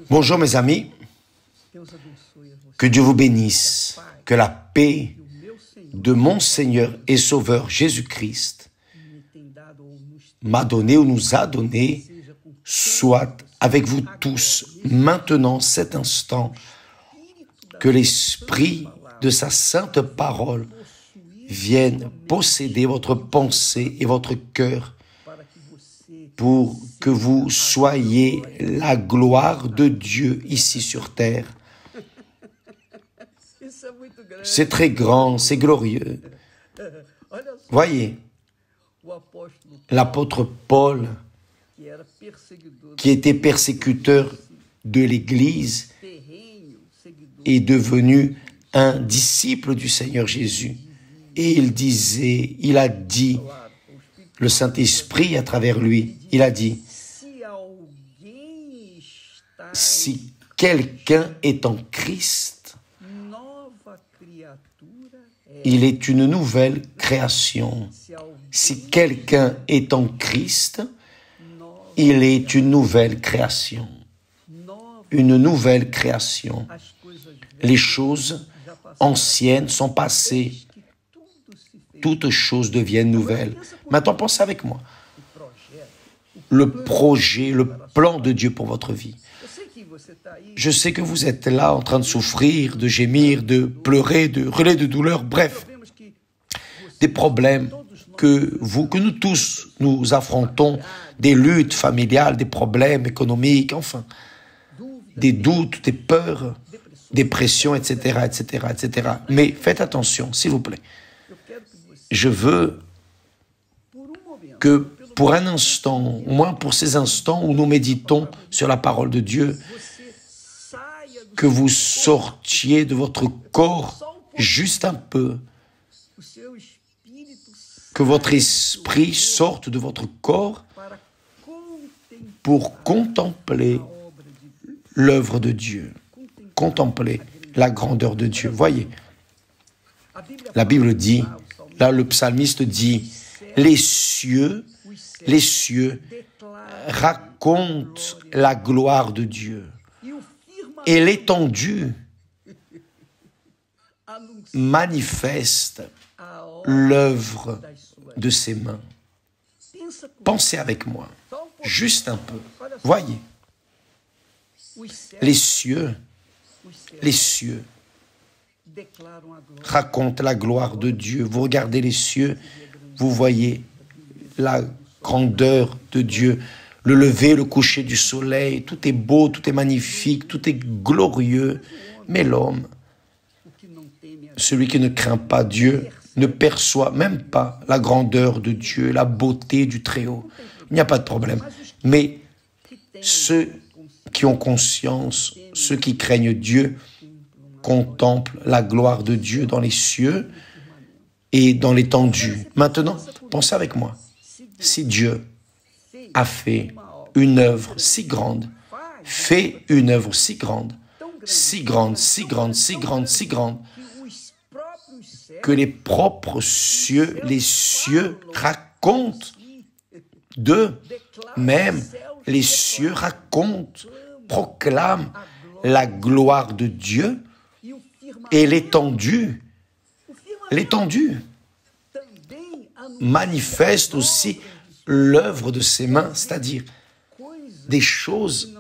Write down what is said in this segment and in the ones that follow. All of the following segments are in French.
Bonjour mes amis, que Dieu vous bénisse, que la paix de mon Seigneur et Sauveur Jésus-Christ m'a donné ou nous a donné soit avec vous tous maintenant, cet instant, que l'Esprit de sa sainte parole vienne posséder votre pensée et votre cœur pour que vous soyez la gloire de Dieu ici sur terre. C'est très grand, c'est glorieux. Voyez, l'apôtre Paul, qui était persécuteur de l'Église, est devenu un disciple du Seigneur Jésus. Et il a dit, le Saint-Esprit à travers lui, il a dit, si quelqu'un est en Christ, il est une nouvelle création. Si quelqu'un est en Christ, il est une nouvelle création. Une nouvelle création. Les choses anciennes sont passées. Toutes choses deviennent nouvelles. Maintenant, pensez avec moi. Le projet, le plan de Dieu pour votre vie. Je sais que vous êtes là en train de souffrir, de gémir, de pleurer, de hurler de douleur, bref. Des problèmes que nous tous, nous affrontons, des luttes familiales, des problèmes économiques, enfin, des doutes, des peurs, des pressions, etc., etc., etc. Mais faites attention, s'il vous plaît. Je veux que pour un instant, au moins pour ces instants où nous méditons sur la parole de Dieu, que vous sortiez de votre corps juste un peu, que votre esprit sorte de votre corps pour contempler l'œuvre de Dieu, contempler la grandeur de Dieu. Voyez, la Bible dit, là le psalmiste dit, les cieux racontent la gloire de Dieu et l'étendue manifeste l'œuvre de ses mains. Pensez avec moi, juste un peu. Voyez, les cieux racontent la gloire de Dieu. Vous regardez les cieux, vous voyez la grandeur de Dieu, le lever, le coucher du soleil, tout est beau, tout est magnifique, tout est glorieux. Mais l'homme, celui qui ne craint pas Dieu, ne perçoit même pas la grandeur de Dieu, la beauté du Très-Haut. Il n'y a pas de problème. Mais ceux qui ont conscience, ceux qui craignent Dieu, contemplent la gloire de Dieu dans les cieux et dans l'étendue. Maintenant, pensez avec moi. Si Dieu a fait une œuvre si grande, fait une œuvre si grande, si grande, si grande, si grande, si grande, que les propres cieux, les cieux racontent d'eux, même les cieux racontent, proclament la gloire de Dieu et l'étendue manifeste aussi l'œuvre de ses mains, c'est-à-dire des choses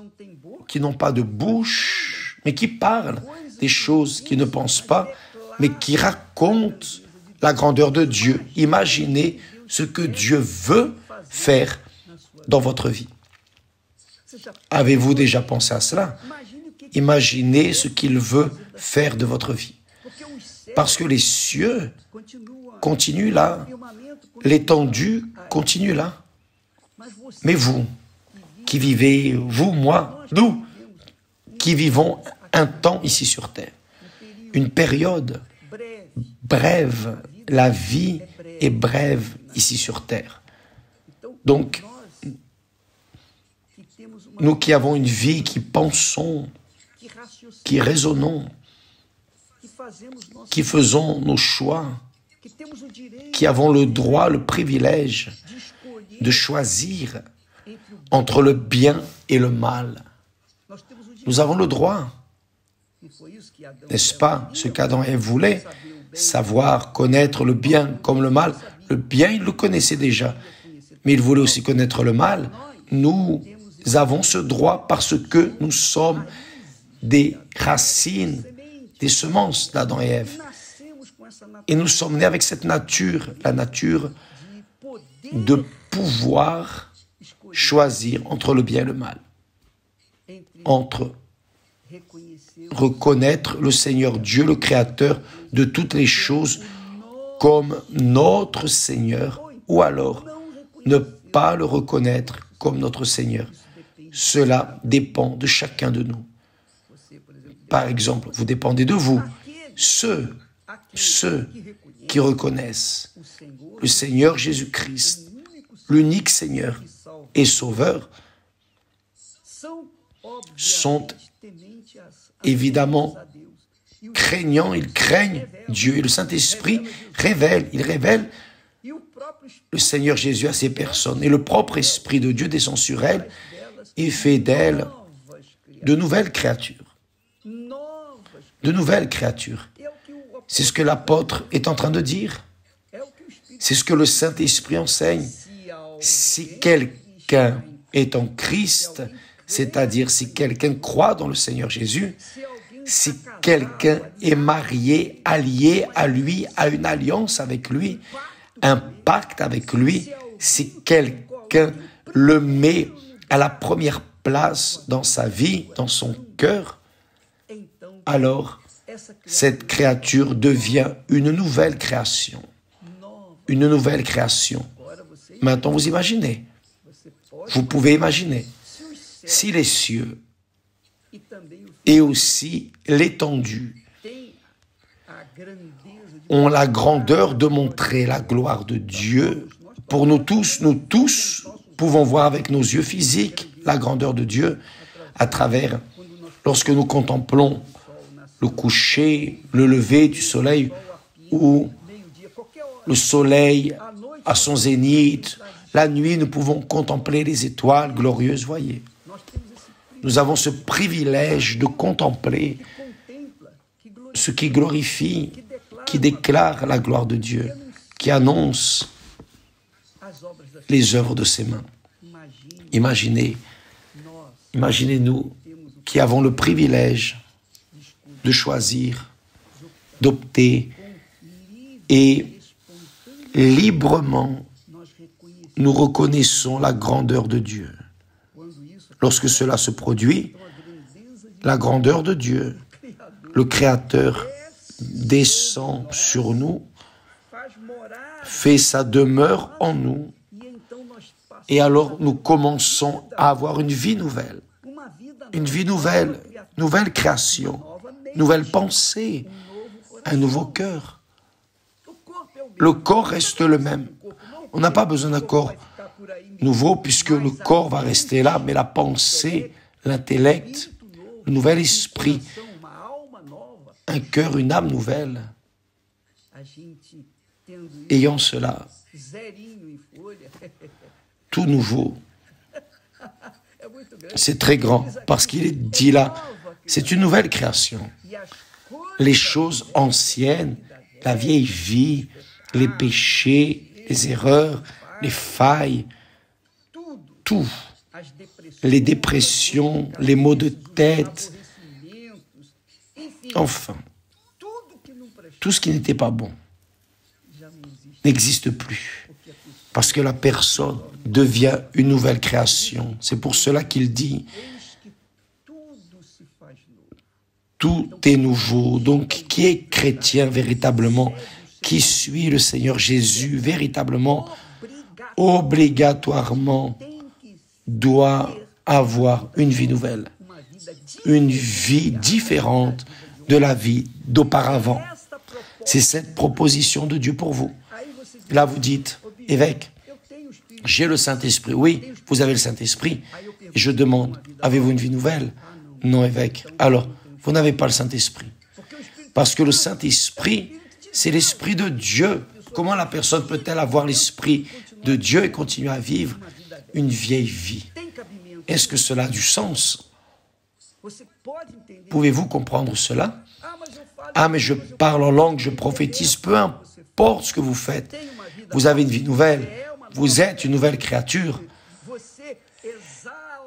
qui n'ont pas de bouche, mais qui parlent, des choses qui ne pensent pas, mais qui racontent la grandeur de Dieu. Imaginez ce que Dieu veut faire dans votre vie. Avez-vous déjà pensé à cela? Imaginez ce qu'il veut faire de votre vie. Parce que les cieux continuent là, l'étendue continue là. Mais vous, qui vivez, vous, moi, nous, qui vivons un temps ici sur terre, une période brève, la vie est brève ici sur terre. Donc, nous qui avons une vie, qui pensons, qui raisonnons, qui faisons nos choix, qui avons le droit, le privilège de choisir entre le bien et le mal. Nous avons le droit, n'est-ce pas, ce qu'Adam et Ève voulaient, savoir, connaître le bien comme le mal. Le bien, ils le connaissaient déjà, mais ils voulaient aussi connaître le mal. Nous avons ce droit parce que nous sommes des racines, des semences d'Adam et Ève. Et nous sommes nés avec cette nature, la nature de pouvoir choisir entre le bien et le mal, entre reconnaître le Seigneur Dieu, le Créateur de toutes les choses, comme notre Seigneur, ou alors ne pas le reconnaître comme notre Seigneur. Cela dépend de chacun de nous. Par exemple, vous dépendez de vous. Ceux qui reconnaissent le Seigneur Jésus-Christ, l'unique Seigneur et Sauveur, sont évidemment craignants, ils craignent Dieu. Et le Saint-Esprit il révèle le Seigneur Jésus à ces personnes. Et le propre Esprit de Dieu descend sur elles et fait d'elles de nouvelles créatures. De nouvelles créatures. C'est ce que l'apôtre est en train de dire. C'est ce que le Saint-Esprit enseigne. Si quelqu'un est en Christ, c'est-à-dire si quelqu'un croit dans le Seigneur Jésus, si quelqu'un est marié, allié à lui, a une alliance avec lui, un pacte avec lui, si quelqu'un le met à la première place dans sa vie, dans son cœur, alors cette créature devient une nouvelle création. Une nouvelle création. Maintenant, vous imaginez. Vous pouvez imaginer. Si les cieux et aussi l'étendue ont la grandeur de montrer la gloire de Dieu, pour nous tous pouvons voir avec nos yeux physiques la grandeur de Dieu à travers, lorsque nous contemplons le coucher, le lever du soleil ou le soleil à son zénith. La nuit, nous pouvons contempler les étoiles glorieuses, voyez. Nous avons ce privilège de contempler ce qui glorifie, qui déclare la gloire de Dieu, qui annonce les œuvres de ses mains. Imaginez-nous qui avons le privilège de choisir, d'opter et librement nous reconnaissons la grandeur de Dieu. Lorsque cela se produit, la grandeur de Dieu, le Créateur descend sur nous, fait sa demeure en nous, et alors nous commençons à avoir une vie nouvelle, nouvelle création, nouvelle pensée, un nouveau cœur. Le corps reste le même. On n'a pas besoin d'un corps nouveau puisque le corps va rester là, mais la pensée, l'intellect, le nouvel esprit, un cœur, une âme nouvelle. Ayant cela, tout nouveau, c'est très grand parce qu'il est dit là, c'est une nouvelle création. Les choses anciennes, la vieille vie, les péchés, les erreurs, les failles, tout, les dépressions, les maux de tête, enfin, tout ce qui n'était pas bon n'existe plus, parce que la personne devient une nouvelle création. C'est pour cela qu'il dit, tout est nouveau. Donc, qui est chrétien véritablement, qui suit le Seigneur Jésus véritablement, obligatoirement, doit avoir une vie nouvelle, une vie différente de la vie d'auparavant. C'est cette proposition de Dieu pour vous. Là, vous dites, évêque, j'ai le Saint-Esprit. Oui, vous avez le Saint-Esprit. Et je demande, avez-vous une vie nouvelle? Non, évêque. Alors, vous n'avez pas le Saint-Esprit. Parce que le Saint-Esprit, c'est l'Esprit de Dieu. Comment la personne peut-elle avoir l'Esprit de Dieu et continuer à vivre une vieille vie? Est-ce que cela a du sens? Pouvez-vous comprendre cela? Ah, mais je parle en langue, je prophétise, peu importe ce que vous faites. Vous avez une vie nouvelle. Vous êtes une nouvelle créature.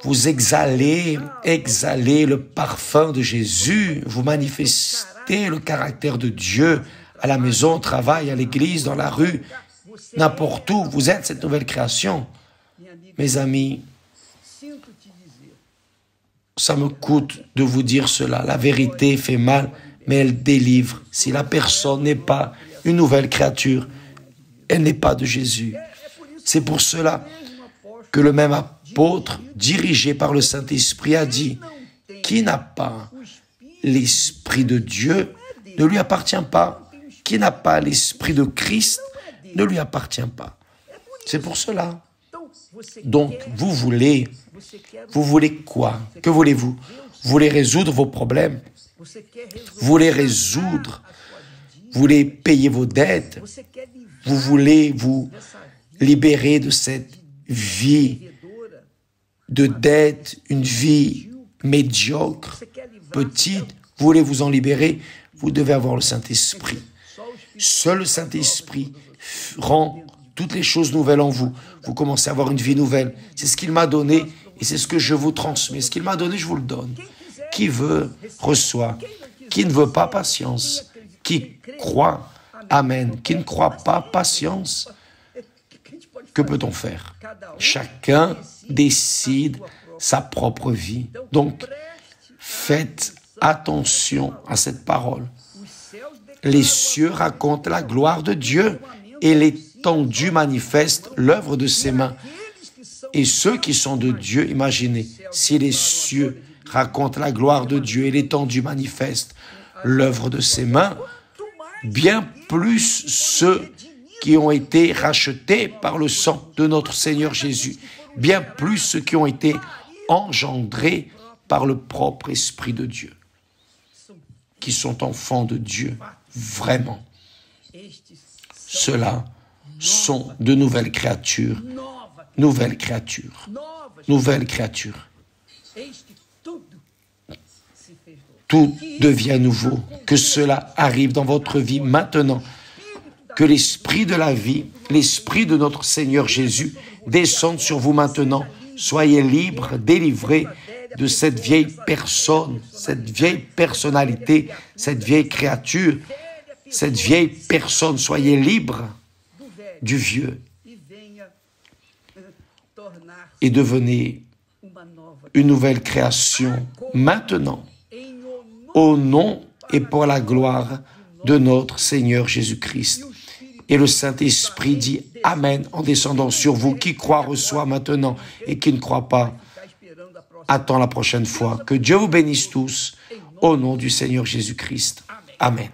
Vous exhalez le parfum de Jésus. Vous manifestez le caractère de Dieu à la maison, au travail, à l'église, dans la rue, n'importe où. Vous êtes cette nouvelle création. Mes amis, ça me coûte de vous dire cela. La vérité fait mal, mais elle délivre. Si la personne n'est pas une nouvelle créature, elle n'est pas de Jésus. C'est pour cela que le même apôtre, dirigé par le Saint-Esprit, a dit « Qui n'a pas l'Esprit de Dieu ne lui appartient pas. Qui n'a pas l'Esprit de Christ ne lui appartient pas. » C'est pour cela. Donc, vous voulez quoi? Que voulez-vous? Vous voulez résoudre vos problèmes? Vous voulez résoudre? Vous voulez payer vos dettes? Vous voulez vous libérer de cette vie de dette, une vie médiocre, petite? Vous voulez vous en libérer? Vous devez avoir le Saint-Esprit. Seul le Saint-Esprit rend toutes les choses nouvelles en vous. Vous commencez à avoir une vie nouvelle. C'est ce qu'il m'a donné et c'est ce que je vous transmets. Ce qu'il m'a donné, je vous le donne. Qui veut, reçoit. Qui ne veut pas, patience. Qui croit, amen. Qui ne croit pas, patience. Que peut-on faire? Chacun décide sa propre vie. Donc, faites attention à cette parole. Les cieux racontent la gloire de Dieu et l'étendue manifeste l'œuvre de ses mains. Et ceux qui sont de Dieu, imaginez, si les cieux racontent la gloire de Dieu et l'étendue manifeste l'œuvre de ses mains, bien plus ceux qui ont été rachetés par le sang de notre Seigneur Jésus, bien plus ceux qui ont été engendrés par le propre Esprit de Dieu, qui sont enfants de Dieu, vraiment. Ceux-là sont de nouvelles créatures, nouvelles créatures, nouvelles créatures. Tout devient nouveau. Que cela arrive dans votre vie maintenant. Que l'Esprit de la vie, l'Esprit de notre Seigneur Jésus descende sur vous maintenant. Soyez libres, délivrés de cette vieille personne, cette vieille personnalité, cette vieille créature, cette vieille personne. Soyez libres du vieux et devenez une nouvelle création maintenant, au nom et pour la gloire de notre Seigneur Jésus-Christ. Et le Saint-Esprit dit Amen en descendant sur vous. Qui croit reçoit maintenant et qui ne croit pas attend la prochaine fois. Que Dieu vous bénisse tous au nom du Seigneur Jésus-Christ. Amen.